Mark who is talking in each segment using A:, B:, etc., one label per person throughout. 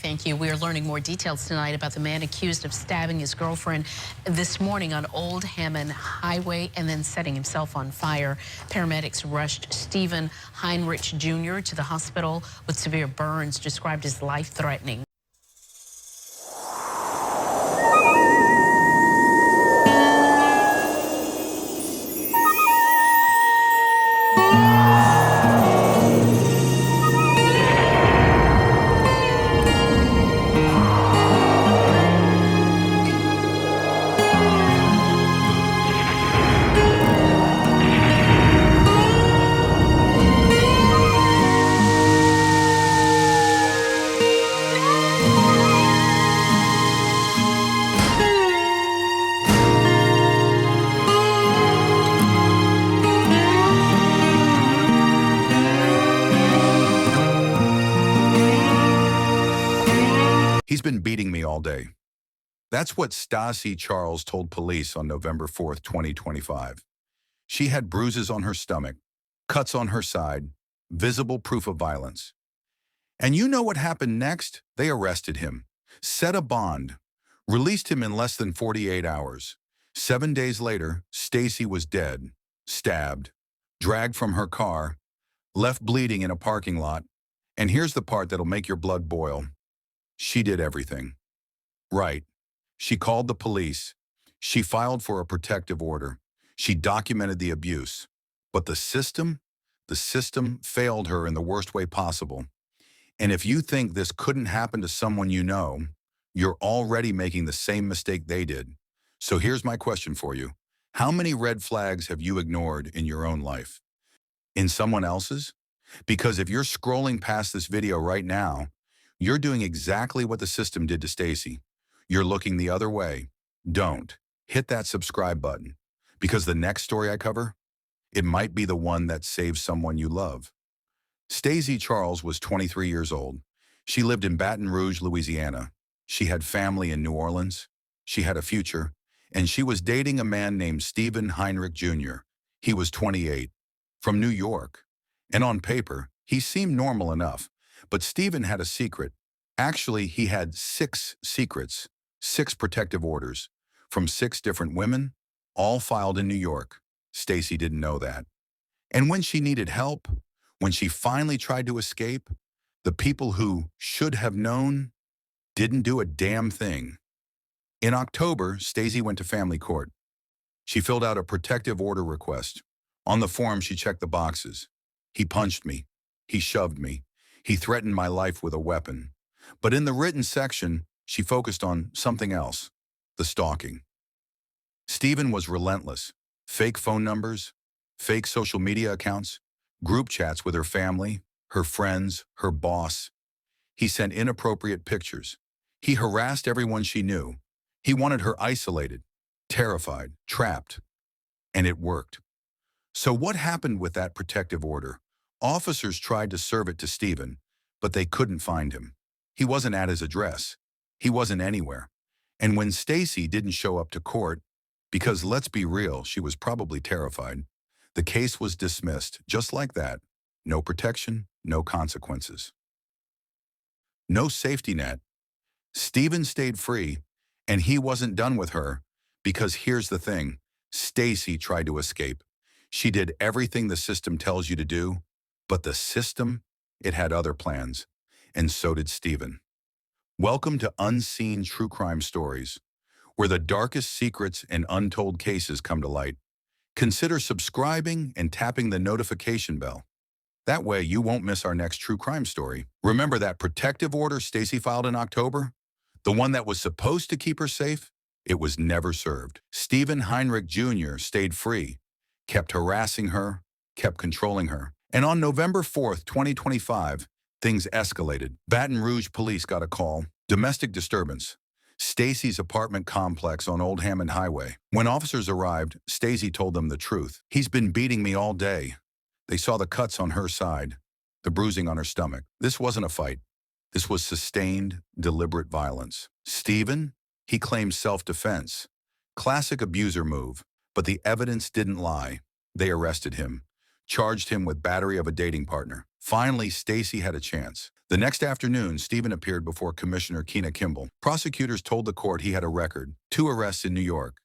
A: Thank you. We are learning more details tonight about the man accused of stabbing his girlfriend this morning on Old Hammond Highway and then setting himself on fire. Paramedics rushed Steven Heinrich Jr. to the hospital with severe burns described as life-threatening.
B: He's been beating me all day. That's what Stasy Charles told police on November 4th, 2025. She had bruises on her stomach, cuts on her side, visible proof of violence. And you know what happened next? They arrested him, set a bond, released him in less than 48 hours. 7 days later, Stasy was dead, stabbed, dragged from her car, left bleeding in a parking lot. And here's the part that'll make your blood boil. She did everything. Right. She called the police. She filed for a protective order. She documented the abuse. But the system failed her in the worst way possible. And if you think this couldn't happen to someone you know, you're already making the same mistake they did. So here's my question for you. How many red flags have you ignored in your own life? In someone else's? Because if you're scrolling past this video right now, you're doing exactly what the system did to Stasy. You're looking the other way. Don't. Hit that subscribe button. Because the next story I cover, it might be the one that saves someone you love. Stasy Charles was 23 years old. She lived in Baton Rouge, Louisiana. She had family in New Orleans. She had a future. And she was dating a man named Steven Heinrich Jr. He was 28, from New York. And on paper, he seemed normal enough. But Steven had a secret. Actually, he had 6 secrets, 6 protective orders, from 6 different women, all filed in New York. Stasy didn't know that. And when she needed help, when she finally tried to escape, the people who should have known didn't do a damn thing. In October, Stasy went to family court. She filled out a protective order request. On the form, she checked the boxes. He punched me. He shoved me. He threatened my life with a weapon. But in the written section, she focused on something else, the stalking. Steven was relentless. Fake phone numbers, fake social media accounts, group chats with her family, her friends, her boss. He sent inappropriate pictures. He harassed everyone she knew. He wanted her isolated, terrified, trapped. And it worked. So what happened with that protective order? Officers tried to serve it to Steven, but they couldn't find him. He wasn't at his address. He wasn't anywhere. And when Stasy didn't show up to court, because let's be real, she was probably terrified, the case was dismissed, just like that. No protection, no consequences. No safety net. Steven stayed free, and he wasn't done with her, because here's the thing, Stasy tried to escape. She did everything the system tells you to do, but the system, it had other plans, and so did Steven. Welcome to Unseen True Crime Stories, where the darkest secrets and untold cases come to light. Consider subscribing and tapping the notification bell. That way you won't miss our next true crime story. Remember that protective order Stasy filed in October? The one that was supposed to keep her safe? It was never served. Steven Heinrich Jr. stayed free, kept harassing her, kept controlling her. And on November 4th, 2025, things escalated. Baton Rouge police got a call. Domestic disturbance. Stasy's apartment complex on Old Hammond Highway. When officers arrived, Stasy told them the truth. He's been beating me all day. They saw the cuts on her side, the bruising on her stomach. This wasn't a fight. This was sustained, deliberate violence. Steven, he claimed self-defense. Classic abuser move. But the evidence didn't lie. They arrested him, charged him with battery of a dating partner. Finally, Stasy had a chance. The next afternoon, Steven appeared before Commissioner Keena Kimball. Prosecutors told the court he had a record: 2 arrests in New York,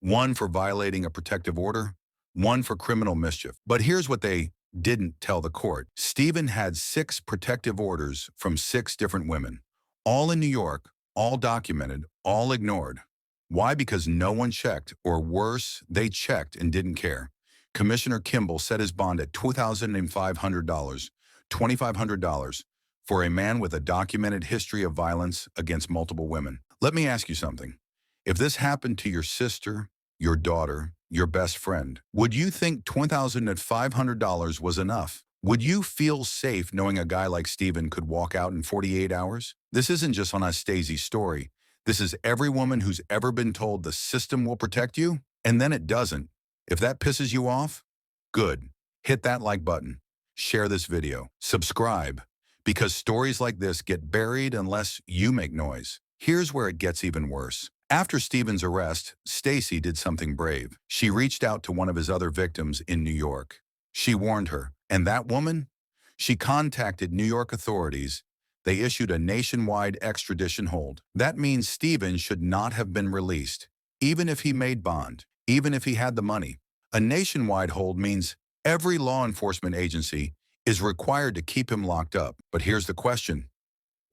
B: 1 for violating a protective order, 1 for criminal mischief. But here's what they didn't tell the court. Steven had 6 protective orders from 6 different women, all in New York, all documented, all ignored. Why? Because no one checked, or worse, they checked and didn't care. Commissioner Kimball set his bond at $2,500, $2,500, for a man with a documented history of violence against multiple women. Let me ask you something. If this happened to your sister, your daughter, your best friend, would you think $2,500 was enough? Would you feel safe knowing a guy like Steven could walk out in 48 hours? This isn't just on Stasy's story. This is every woman who's ever been told the system will protect you, and then it doesn't. If that pisses you off, good. Hit that like button. Share this video. Subscribe, because stories like this get buried unless you make noise. Here's where it gets even worse. After Steven's arrest, Stasy did something brave. She reached out to one of his other victims in New York. She warned her, and that woman? She contacted New York authorities. They issued a nationwide extradition hold. That means Steven should not have been released, even if he made bond, even if he had the money. A nationwide hold means every law enforcement agency is required to keep him locked up. But here's the question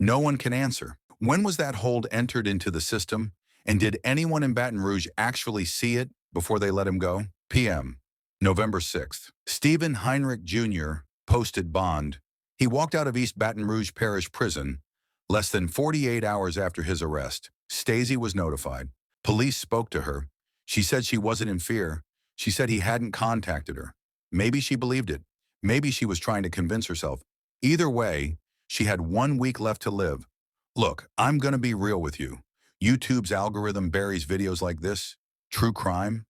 B: no one can answer. When was that hold entered into the system? And did anyone in Baton Rouge actually see it before they let him go? PM, November 6th. Steven Heinrich Jr. posted bond. He walked out of East Baton Rouge Parish Prison less than 48 hours after his arrest. Stasy was notified. Police spoke to her. She said she wasn't in fear. She said he hadn't contacted her. Maybe she believed it. Maybe she was trying to convince herself. Either way, she had 1 week left to live. Look, I'm gonna be real with you. YouTube's algorithm buries videos like this: true crime,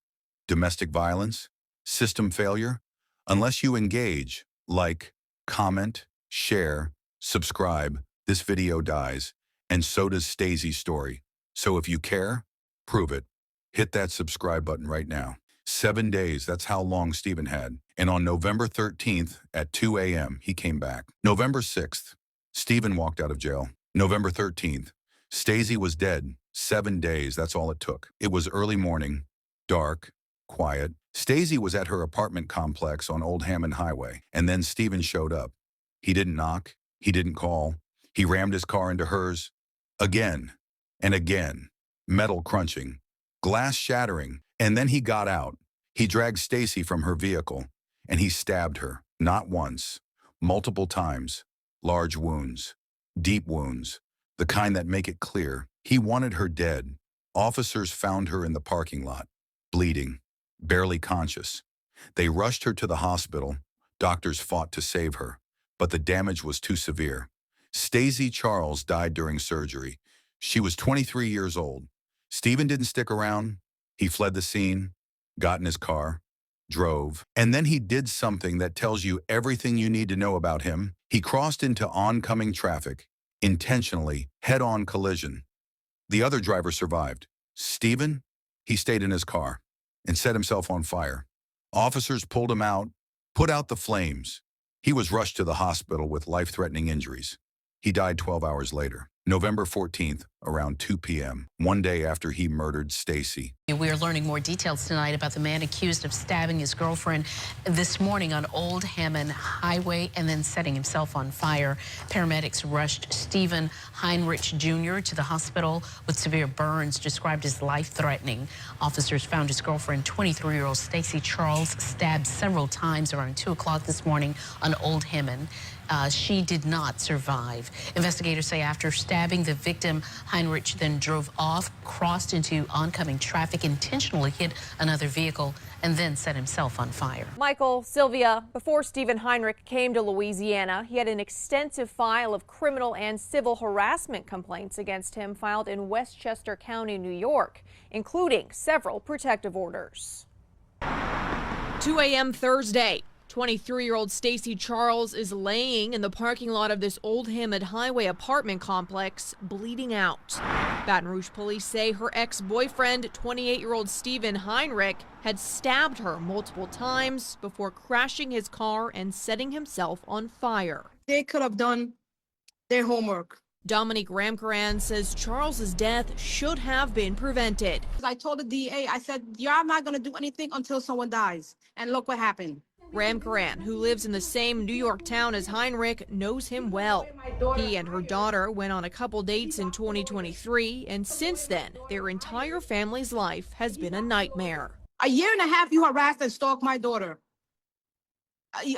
B: domestic violence, system failure. Unless you engage, like, comment, share, subscribe, this video dies, and so does Stasy's story. So if you care, prove it. Hit that subscribe button right now. 7 days, that's how long Steven had. And on November 13th at 2 a.m., he came back. November 6th, Steven walked out of jail. November 13th, Stasy was dead. 7 days, that's all it took. It was early morning, dark, quiet. Stasy was at her apartment complex on Old Hammond Highway, and then Steven showed up. He didn't knock, he didn't call. He rammed his car into hers. Again and again, metal crunching, glass shattering, and then he got out. He dragged Stasy from her vehicle, and he stabbed her, not once, multiple times. Large wounds, deep wounds, the kind that make it clear he wanted her dead. Officers found her in the parking lot, bleeding, barely conscious. They rushed her to the hospital. Doctors fought to save her, but the damage was too severe. Stasy Charles died during surgery. She was 23 years old. Steven didn't stick around. He fled the scene, got in his car, drove, and then he did something that tells you everything you need to know about him. He crossed into oncoming traffic, intentionally, head-on collision. The other driver survived. Steven, he stayed in his car and set himself on fire. Officers pulled him out, put out the flames. He was rushed to the hospital with life-threatening injuries. He died 12 hours later, November 14th, around 2 p.m., 1 day after he murdered Stasy.
A: We are learning more details tonight about the man accused of stabbing his girlfriend this morning on Old Hammond Highway and then setting himself on fire. Paramedics rushed Steven Heinrich Jr. to the hospital with severe burns described as life-threatening. Officers found his girlfriend, 23-year-old Stasy Charles, stabbed several times around 2 o'clock this morning on Old Hammond. She did not survive. Investigators say after stabbing the victim, Heinrich then drove off, crossed into oncoming traffic, intentionally hit another vehicle, and then set himself on fire.
C: Michael, Sylvia, before Steven Heinrich came to Louisiana, he had an extensive file of criminal and civil harassment complaints against him filed in Westchester County, New York, including several protective orders.
D: 2 a.m. Thursday. 23-year-old Stasy Charles is laying in the parking lot of this Old Hammond Highway apartment complex, bleeding out. Baton Rouge police say her ex-boyfriend, 28-year-old Steven Heinrich, had stabbed her multiple times before crashing his car and setting himself on fire.
E: They could have done their homework.
D: Dominique Ramkaran says Charles's death should have been prevented.
E: I told the DA, I said, y'all not going to do anything until someone dies. And look what happened.
D: Ramkaran, who lives in the same New York town as Heinrich, knows him well. He and her daughter went on a couple dates in 2023, and since then, their entire family's life has been a nightmare.
E: A year and a half, you harassed and stalked my daughter.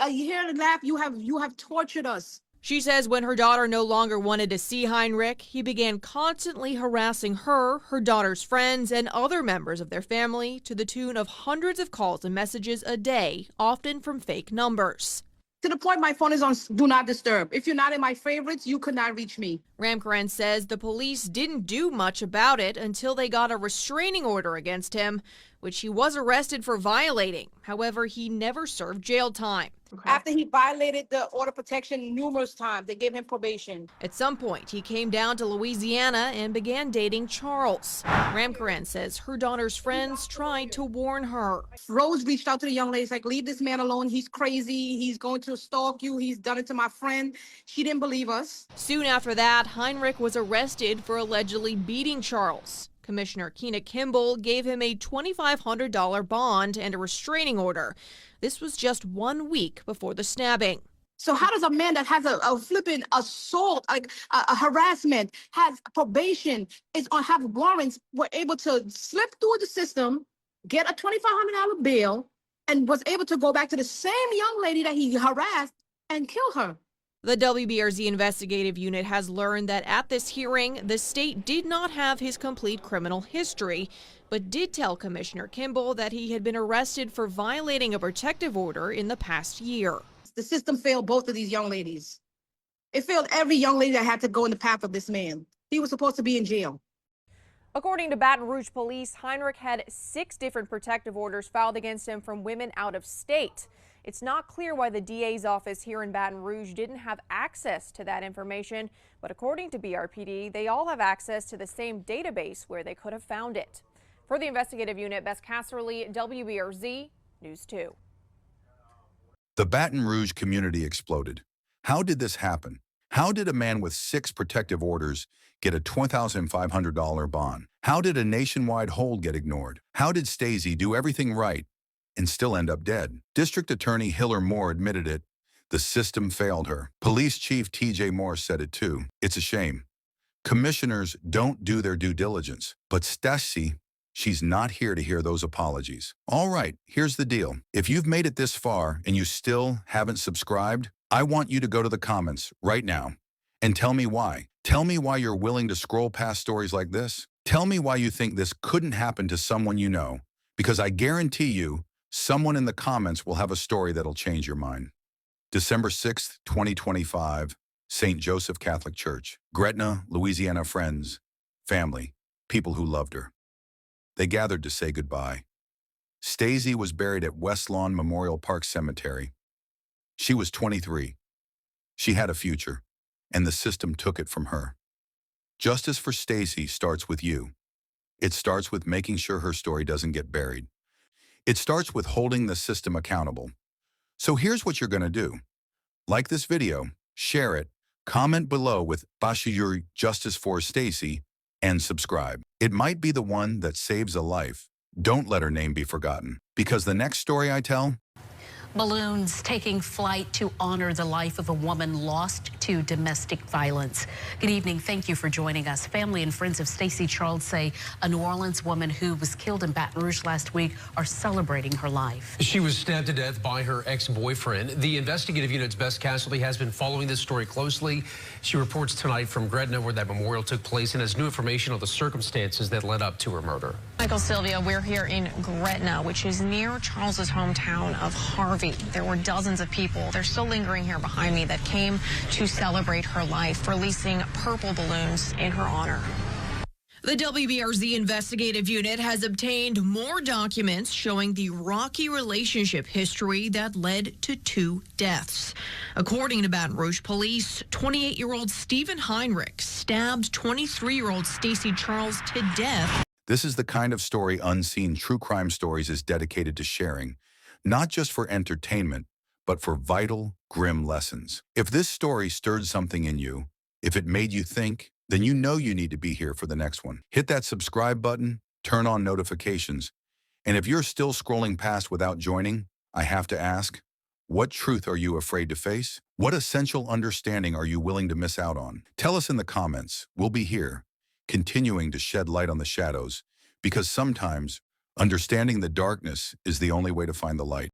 E: A year and a half, you have tortured us.
D: She says when her daughter no longer wanted to see Heinrich, he began constantly harassing her, her daughter's friends, and other members of their family to the tune of hundreds of calls and messages a day, often from fake numbers.
E: To the point my phone is on Do Not Disturb. If you're not in my favorites, you could not reach me.
D: Ramkaran says the police didn't do much about it until they got a restraining order against him, which he was arrested for violating. However, he never served jail time.
E: After he violated the order of protection numerous times, they gave him probation.
D: At some point, he came down to Louisiana and began dating Charles. Ramkaran says her daughter's friends tried to warn her.
E: Rose reached out to the young lady, like, leave this man alone. He's crazy. He's going to stalk you. He's done it to my friend. She didn't believe us.
D: Soon after that, Heinrich was arrested for allegedly beating Charles. Commissioner Keena Kimball gave him a $2,500 bond and a restraining order. This was just 1 week before the stabbing.
E: So how does a man that has a flipping assault, like a harassment, has probation, have warrants, were able to slip through the system, get a $2,500 bail, and was able to go back to the same young lady that he harassed and kill her?
D: The WBRZ investigative unit has learned that at this hearing, the state did not have his complete criminal history, but did tell Commissioner Kimball that he had been arrested for violating a protective order in the past year.
E: The system failed both of these young ladies. It failed every young lady that had to go in the path of this man. He was supposed to be in jail.
C: According to Baton Rouge police, Heinrich had 6 different protective orders filed against him from women out of state. It's not clear why the DA's office here in Baton Rouge didn't have access to that information, but according to BRPD, they all have access to the same database where they could have found it. For the investigative unit, Bess Casserly, WBRZ News 2.
B: The Baton Rouge community exploded. How did this happen? How did a man with 6 protective orders get a $2,500 bond? How did a nationwide hold get ignored? How did Stasy do everything right and still end up dead? District Attorney Hiller Moore admitted it. The system failed her. Police Chief T.J. Moore said it too. It's a shame. Commissioners don't do their due diligence. But Stasy, she's not here to hear those apologies. All right, here's the deal. If you've made it this far and you still haven't subscribed, I want you to go to the comments right now and tell me why. Tell me why you're willing to scroll past stories like this. Tell me why you think this couldn't happen to someone you know, because I guarantee you, someone in the comments will have a story that'll change your mind. December 6th, 2025, St. Joseph Catholic Church. Gretna, Louisiana friends, family, people who loved her. They gathered to say goodbye. Stasy was buried at West Lawn Memorial Park Cemetery. She was 23. She had a future, and the system took it from her. Justice for Stasy starts with you. It starts with making sure her story doesn't get buried. It starts with holding the system accountable. So here's what you're going to do. Like this video, share it, comment below with Bashir Justice for Stasy, and subscribe. It might be the one that saves a life. Don't let her name be forgotten, because the next story I tell,
A: Balloons taking flight to honor the life of a woman lost to domestic violence. Good evening. Thank you for joining us. Family and friends of Stasy Charles say a New Orleans woman who was killed in Baton Rouge last week are celebrating her life.
F: She was stabbed to death by her ex-boyfriend. The investigative unit's Bess Casserly has been following this story closely. She reports tonight from Gretna, where that memorial took place, and has new information on the circumstances that led up to her murder.
G: Michael, Sylvia, we're here in Gretna, which is near Charles's hometown of Harvey. There were dozens of people, they're still lingering here behind me, that came to celebrate her life, releasing purple balloons in her honor.
D: The WBRZ investigative unit has obtained more documents showing the rocky relationship history that led to 2 deaths. According to Baton Rouge police, 28-year-old Steven Heinrich stabbed 23-year-old Stasy Charles to death.
B: this is the kind of story Unseen True Crime Stories is dedicated to sharing, not just for entertainment, but for vital, grim lessons. If this story stirred something in you, If it made you think, then you know you need to be here for the next one. Hit that subscribe button, turn on notifications, and if you're still scrolling past without joining, I have to ask, what truth are you afraid to face? What essential understanding are you willing to miss out on? Tell us in the comments. We'll be here, continuing to shed light on the shadows, because sometimes understanding the darkness is the only way to find the light.